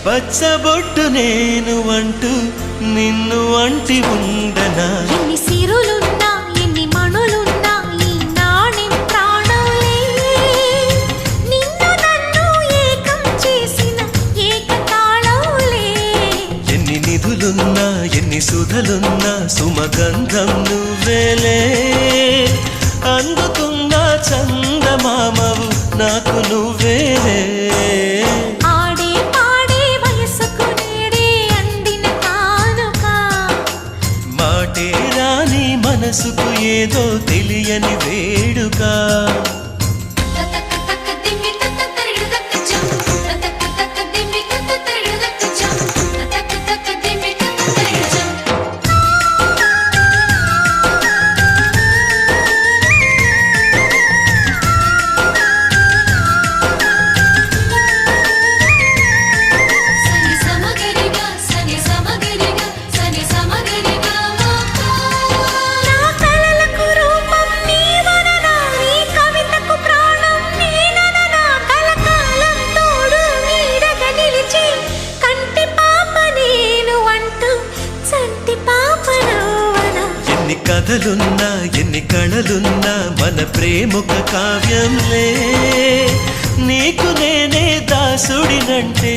పచ్చబొట్టు నేను అంటూ నిన్ను అంటి ఉండనా? ఎన్ని సిరులున్నా ఎన్ని మణులున్నా ఈ నాణెం ప్రాణంలే. నిన్ను నన్ను ఏకం చేసిన ఏకతాళంలే. ఎన్ని నిధులున్నా ఎన్ని సుధలున్నా సుమగంధం నువ్వేలే. అందుకున్న చందమామవు నాకు నువ్వేలే. ఆడే పాడే వయసుకు నేడే అందిన కానుక. మాటే రాని మనసుకు ఏదో తెలియని వేడుక. ఎన్ని కథలున్నా ఎన్ని కళలున్నా మన ప్రేమొక కావ్యంలే. నీకు నేనే దాసుడినంటే